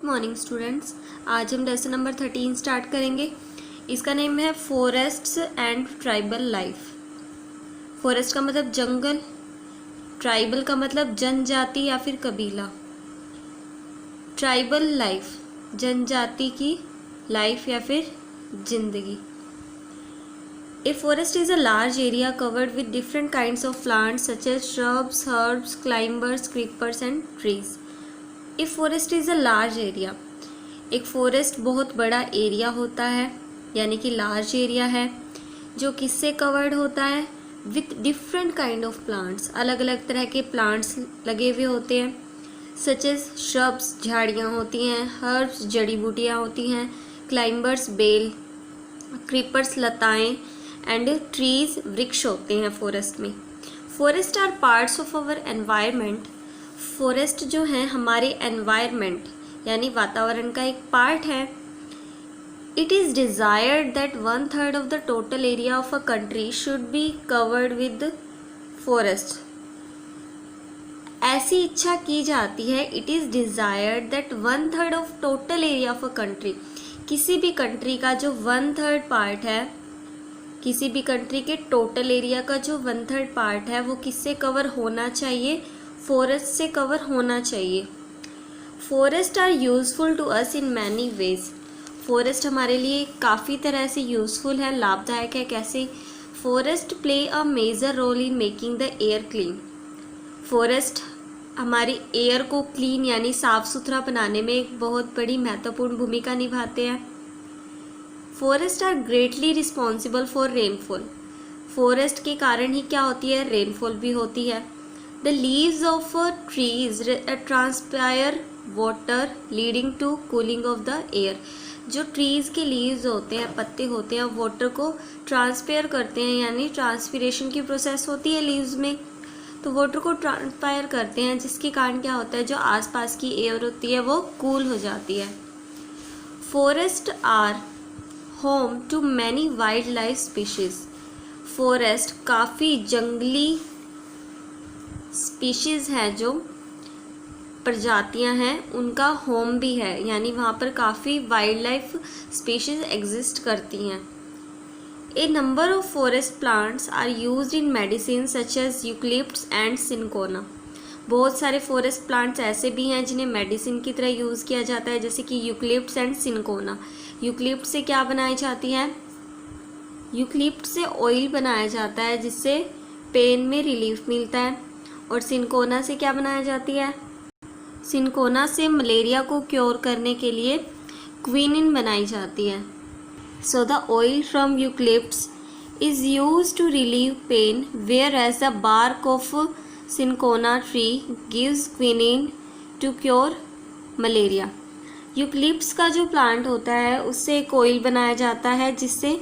Morning students. आज हम lesson number 13 start करेंगे। इसका नेम है forests and tribal life. Forest का मतलब जंगल, ट्राइबल का मतलब जनजाति या फिर कबीला, ट्राइबल लाइफ जनजाति की लाइफ या फिर जिंदगी। A forest is a large area covered with different kinds of plants such as shrubs, herbs, climbers, creepers and trees. A forest is a large area. एक फॉरेस्ट बहुत बड़ा एरिया होता है, यानी कि लार्ज एरिया है, जो किससे कवर्ड होता है? With different kind of plants, अलग अलग तरह के प्लांट्स लगे हुए होते हैं। सच एज श्रब्स झाड़ियाँ होती हैं, हर्ब्स जड़ी बूटियाँ होती हैं, क्लाइंबर्स बेल, क्रीपर्स लताएँ एंड ट्रीज वृक्ष होते हैं फॉरेस्ट में। Forest are parts of our environment. Forest जो है हमारे एनवायरनमेंट यानी वातावरण का एक पार्ट है। It is desired that 1/3 of the total area of a country should be covered with forest. ऐसी इच्छा की जाती है, it is desired that 1/3 of total area of a country, किसी भी कंट्री का जो 1/3 पार्ट है, किसी भी कंट्री के टोटल एरिया का जो 1/3 पार्ट है वो किससे कवर होना चाहिए? फॉरेस्ट से कवर होना चाहिए। Forest are useful to us in many ways. Forest हमारे लिए काफ़ी तरह से यूजफुल है, लाभदायक है। कैसे? Forest play a major role in making the air clean. Forest हमारी एयर को क्लीन यानी साफ़ सुथरा बनाने में एक बहुत बड़ी महत्वपूर्ण भूमिका निभाते हैं। Forest are greatly responsible for rainfall. Forest के कारण ही क्या होती है? रेनफॉल भी होती है। The leaves of trees transpire water leading to cooling of the air. जो ट्रीज़ के लीव्स होते हैं, पत्ते होते हैं, वाटर को ट्रांसपेयर करते हैं, यानी ट्रांसपीरेशन की प्रोसेस होती है लीव्स में, तो वाटर को ट्रांसपायर करते हैं, जिसके कारण क्या होता है? जो आसपास की एयर होती है वो कूल हो जाती है। Forest are home to many wildlife species. Forest काफ़ी जंगली स्पीशीज़ हैं, जो प्रजातियां हैं, उनका होम भी है, यानी वहाँ पर काफ़ी वाइल्ड लाइफ स्पीशीज़ एग्जिस्ट करती हैं। A number of forest plants are used in medicine such as eucalyptus and cinchona. बहुत सारे फॉरेस्ट प्लांट्स ऐसे भी हैं जिन्हें मेडिसिन की तरह यूज़ किया जाता है, जैसे कि यूकलिप्ट्स एंड सिनकोना। यूकलिप्ट से क्या बनाई जाती है? यूकलिप्ट से ऑयल बनाया जाता है, जिससे पेन में रिलीफ मिलता है। और सिनकोना से क्या बनाया जाती है? सिनकोना से मलेरिया को क्योर करने के लिए क्विनिन बनाई जाती है। So the oil from eucalyptus is used to relieve pain, whereas the bark of cinchona tree gives quinine to cure malaria. Eucalyptus का जो प्लांट होता है उससे एक ऑयल बनाया जाता है, जिससे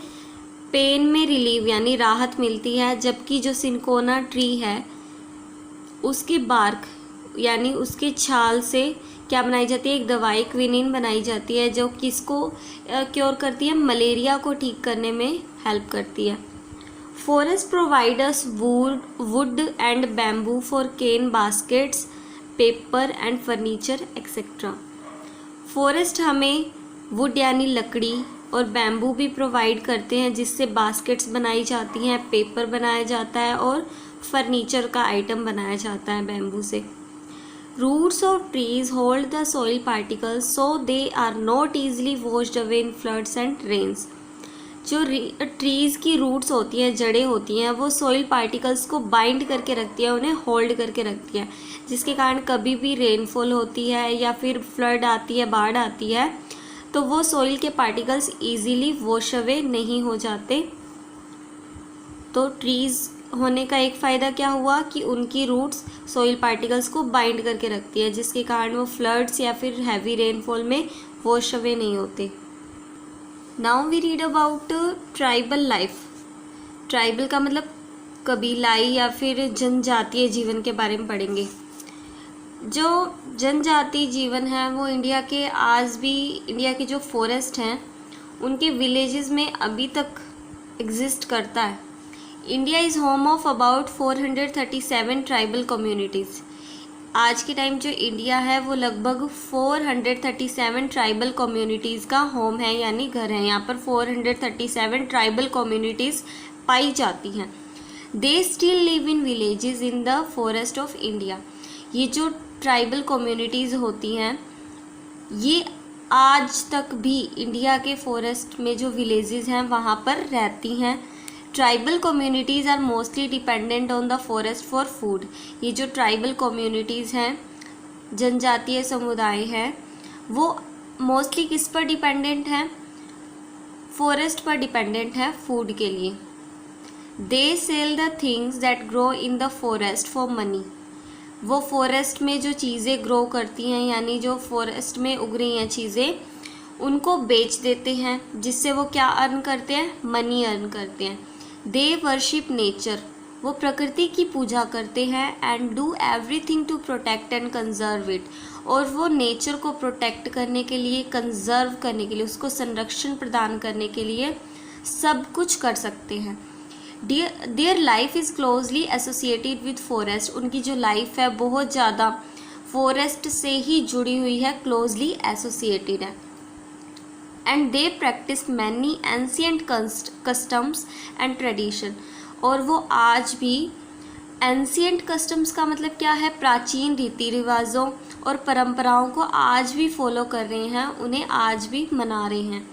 पेन में रिलीव यानी राहत मिलती है, जबकि जो सिनकोना ट्री है उसकी बार्क यानी उसके छाल से क्या बनाई जाती है? एक दवाई क्विनिन बनाई जाती है, जो किसको क्योर करती है? मलेरिया को ठीक करने में हेल्प करती है। Forest provide us wood and bamboo for cane baskets, paper and furniture etcetera. Forest हमें वुड यानी लकड़ी और बैम्बू भी प्रोवाइड करते हैं, जिससे बास्केट्स बनाई जाती हैं, पेपर बनाया जाता है और फर्नीचर का आइटम बनाया जाता है बैम्बू से। Roots of trees hold the soil particles so they are not easily washed away in floods and rains. जो ट्रीज़ की रूट्स होती हैं, जड़ें होती हैं, वो सॉइल पार्टिकल्स को बाइंड करके रखती है, उन्हें होल्ड करके रखती है, जिसके कारण कभी भी रेनफॉल होती है या फिर फ्लड आती है, बाढ़ आती है, तो वो सॉइल के पार्टिकल्स इजीली वॉश अवे नहीं हो जाते। तो ट्रीज़ होने का एक फ़ायदा क्या हुआ कि उनकी रूट्स सॉइल पार्टिकल्स को बाइंड करके रखती है, जिसके कारण वो फ्लड्स या फिर हैवी रेनफॉल में वॉश अवे नहीं होते। Now we read about tribal life. Tribal का मतलब कबीलाई या फिर जनजातीय जीवन के बारे में पढ़ेंगे। जो जनजातीय जीवन है वो इंडिया के जो फॉरेस्ट हैं उनके विलेजेस में अभी तक एग्जिस्ट करता है। India is home of about 437 tribal communities. आज के टाइम जो इंडिया है वो लगभग 437 ट्राइबल कम्युनिटीज़ का होम है, यानी घर है। यहाँ पर 437 ट्राइबल कम्युनिटीज़ पाई जाती हैं। They still live in villages in the forest of India. ये जो ट्राइबल कम्युनिटीज़ होती हैं ये आज तक भी इंडिया के फॉरेस्ट में जो विलेजेस हैं वहाँ पर रहती हैं। Tribal communities are mostly dependent on the forest for food. ये जो ट्राइबल कम्युनिटीज़ हैं, जनजातीय समुदाय है, वो मोस्टली किस पर डिपेंडेंट है? फॉरेस्ट पर डिपेंडेंट है फूड के लिए। They sell the things that grow in the forest for money. वो फॉरेस्ट में जो चीज़ें ग्रो करती हैं, यानी जो फॉरेस्ट में उग रही हैं चीज़ें, उनको बेच देते हैं, जिससे वो क्या अर्न करते हैं? मनी अर्न करते हैं। They worship nature. वो प्रकृति की पूजा करते हैं। And do everything to protect and conserve it. और वो नेचर को प्रोटेक्ट करने के लिए, कंजर्व करने के लिए, उसको संरक्षण प्रदान करने के लिए सब कुछ कर सकते हैं। Their life is closely associated with forest. उनकी जो लाइफ है बहुत ज़्यादा फॉरेस्ट से ही जुड़ी हुई है, क्लोजली एसोसिएटेड है। And they practice many ancient customs and tradition. और वो आज भी एंशियंट कस्टम्स का मतलब क्या है? प्राचीन रीति रिवाजों और परंपराओं को आज भी फॉलो कर रहे हैं, उन्हें आज भी मना रहे हैं।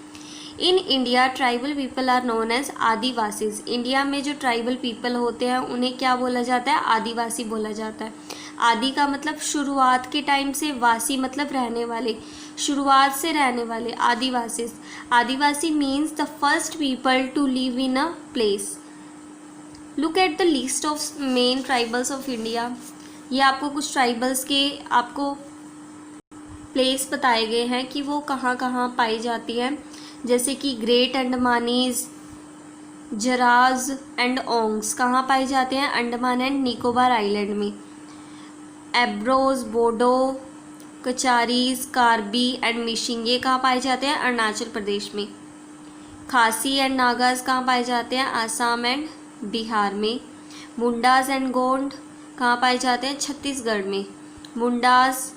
In India tribal people are known as adivasis. India में जो ट्राइबल पीपल होते हैं उन्हें क्या बोला जाता है? आदिवासी बोला जाता है। आदि का मतलब शुरुआत के टाइम से, वासी मतलब रहने वाले, शुरुआत से रहने वाले, adivasis. Adivasi means the first people to live in a place. Look at the list of main tribals of India. ये आपको कुछ ट्राइबल्स के आपको प्लेस बताए गए हैं कि वो कहाँ कहाँ पाई जाती है, जैसे कि ग्रेट अंडमानीज, जराज एंड ओंग्स कहाँ पाए जाते हैं? अंडमान एंड निकोबार आइलैंड में। एब्रोज, बोडो, कचारीज, कार्बी एंड मिशिंग ये कहाँ पाए जाते हैं? अरुणाचल प्रदेश में। खासी एंड नागाज कहाँ पाए जाते हैं? आसाम एंड बिहार में। मुंडास एंड गोंड कहाँ पाए जाते हैं? छत्तीसगढ़ में। मुंडास,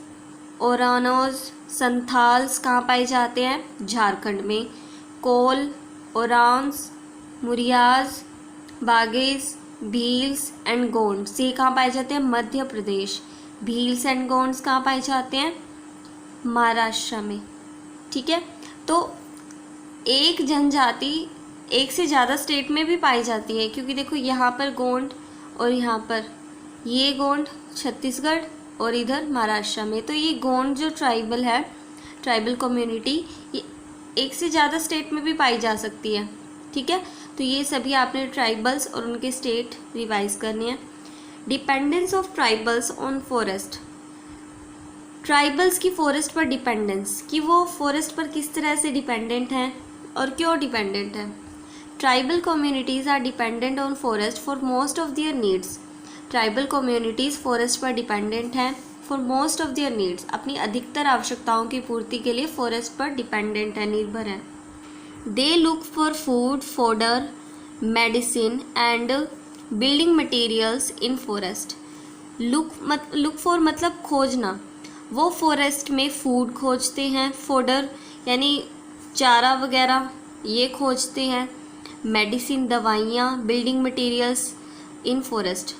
ओरानोज, संथाल्स कहाँ पाए जाते हैं? झारखंड में। कोल, ओरांस, मुरियाज, बागेज, भील्स एंड गोंड्स ये कहाँ पाए जाते हैं? मध्य प्रदेश। भील्स एंड गोंड्स कहाँ पाए जाते हैं? महाराष्ट्र में। ठीक है, तो एक जनजाति एक से ज़्यादा स्टेट में भी पाई जाती है, क्योंकि देखो यहाँ पर गोंड और यहाँ पर ये गोंड छत्तीसगढ़ और इधर महाराष्ट्र में। तो ये गोंड जो ट्राइबल है, ट्राइबल कम्युनिटी, ये एक से ज़्यादा स्टेट में भी पाई जा सकती है। ठीक है, तो ये सभी आपने ट्राइबल्स और उनके स्टेट रिवाइज करने हैं। Dependence of tribals on forest. Tribals की फॉरेस्ट पर डिपेंडेंस, कि वो फॉरेस्ट पर किस तरह से डिपेंडेंट हैं और क्यों डिपेंडेंट हैं। Tribal communities are dependent on forest for most of their needs. Tribal communities forest पर डिपेंडेंट हैं for most of their needs. अपनी अधिकतर आवश्यकताओं की पूर्ति के लिए फॉरेस्ट पर डिपेंडेंट है, निर्भर है। They look for food, fodder, medicine and building materials in forest. Look for मतलब खोजना। वो फॉरेस्ट में फूड खोजते हैं, फोडर यानी चारा वगैरह ये खोजते हैं, मेडिसिन दवाइयाँ, बिल्डिंग मटेरियल्स इन फॉरेस्ट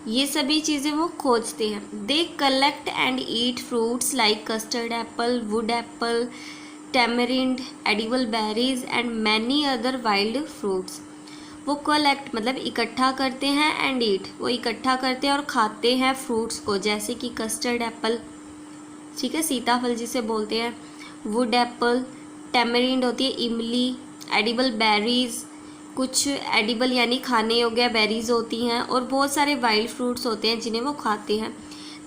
ये सभी चीज़ें वो खोजते हैं। They collect and eat fruits like custard Apple, wood apple, tamarind, edible berries and many other wild fruits. वो कलेक्ट मतलब इकट्ठा करते हैं, एंड ईट वो इकट्ठा करते हैं और खाते हैं फ्रूट्स को, जैसे कि कस्टर्ड एप्पल, ठीक है, सीताफल जिसे बोलते हैं, वुड एप्पल, टैमरिंड होती है इमली, एडिबल बेरीज कुछ एडिबल यानी खाने योग्य बेरीज होती हैं, और बहुत सारे वाइल्ड फ्रूट्स होते हैं जिन्हें वो खाते हैं।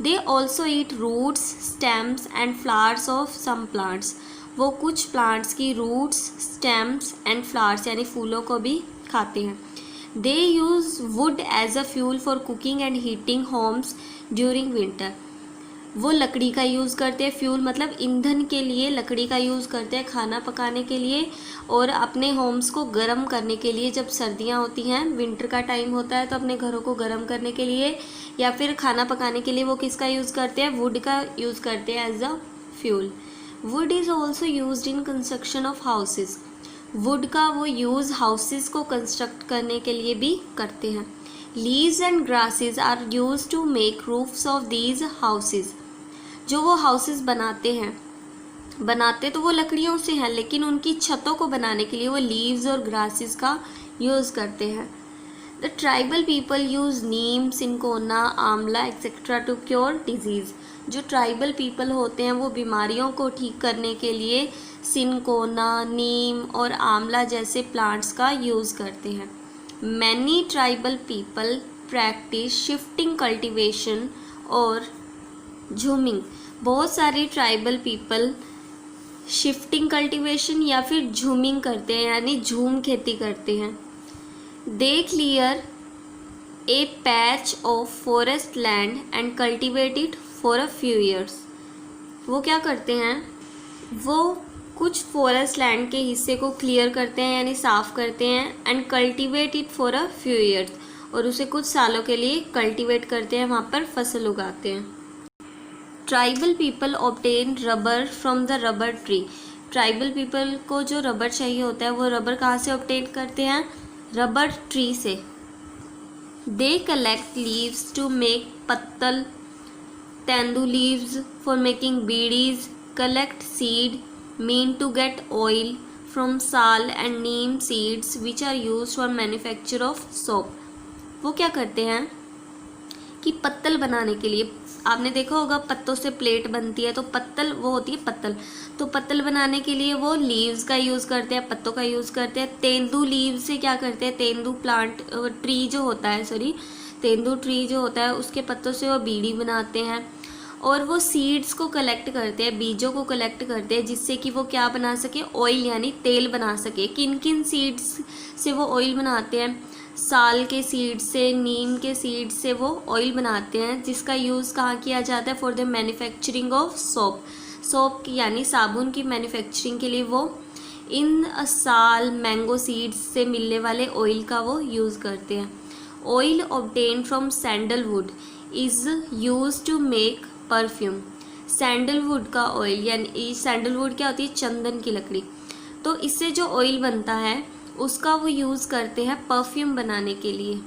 They also eat roots, stems and flowers of some plants. वो कुछ प्लांट्स की रूट्स, स्टेम्स एंड फ्लावर्स यानी फूलों को भी खाते हैं। They use wood as a fuel for cooking and heating homes during winter. वो लकड़ी का यूज़ करते हैं, फ्यूल मतलब ईंधन के लिए लकड़ी का यूज़ करते हैं खाना पकाने के लिए और अपने होम्स को गर्म करने के लिए। जब सर्दियाँ होती हैं, विंटर का टाइम होता है, तो अपने घरों को गर्म करने के लिए या फिर खाना पकाने के लिए वो किसका यूज़ करते हैं, वुड का यूज़ करते हैं as a fuel. Wood is also used in construction of houses. Wood का वो यूज़ हाउसेस को कंस्ट्रक्ट करने के लिए भी करते हैं। Leaves and grasses are use to make roofs of these houses. जो वो हाउसेस बनाते तो वो लकड़ियों से हैं, लेकिन उनकी छतों को बनाने के लिए वो लीव्स और ग्रासेस का यूज़ करते हैं। The tribal people use Neem, cinchona, आंवला एक्सेट्रा टू क्योर डिजीज़। जो ट्राइबल पीपल होते हैं वो बीमारियों को ठीक करने के लिए सिंकोना, नीम और आंवला जैसे प्लांट्स का यूज़ करते हैं। Many tribal people practice shifting cultivation और झूमिंग। बहुत सारे ट्राइबल पीपल शिफ्टिंग कल्टीवेशन या फिर झूमिंग करते हैं, यानी झूम खेती करते हैं। They clear a patch of forest land and cultivate it for a few years. वो क्या करते हैं, वो कुछ फॉरेस्ट लैंड के हिस्से को क्लियर करते हैं यानी साफ़ करते हैं, and cultivate it for a few years, और उसे कुछ सालों के लिए कल्टिवेट करते हैं, वहाँ पर फसल उगाते हैं। Tribal people obtain rubber from the rubber tree. Tribal people को जो रबर चाहिए होता है वो रबर कहाँ से ऑब्टेन करते हैं, रबर ट्री से। They collect leaves to make pattal, tendu leaves for making bidis, collect seed mean to get oil from sal and neem seeds which are use for manufacture of soap. वो क्या करते हैं कि पत्तल बनाने के लिए, आपने देखा होगा पत्तों से प्लेट बनती है, तो पत्तल वो होती है पत्तल, तो पत्तल बनाने के लिए वो लीव्स का यूज़ करते हैं, पत्तों का यूज़ करते हैं। तेंदू लीव से क्या करते हैं, तेंदू प्लांट ट्री जो होता है, तेंदू ट्री जो होता है उसके पत्तों से वो बीड़ी बनाते हैं। और वो सीड्स को कलेक्ट करते हैं, बीजों को कलेक्ट करते हैं, जिससे कि वो क्या बना सके, ऑयल यानी तेल बना सके। किन किन सीड्स से वो ऑयल बनाते हैं, साल के सीड से, नीम के सीड से वो ऑयल बनाते हैं, जिसका यूज़ कहाँ किया जाता है, for the manufacturing of soap की यानी साबुन की मैन्युफैक्चरिंग के लिए वो इन साल मैंगो सीड्स से मिलने वाले ऑयल का वो यूज़ करते हैं। Oil obtain from sandalwood is use to make perfume. Sandalwood का ऑयल यानी सैंडलवुड क्या होती है, चंदन की लकड़ी, तो इससे जो ऑयल बनता है उसका वो यूज़ करते हैं परफ्यूम बनाने के लिए।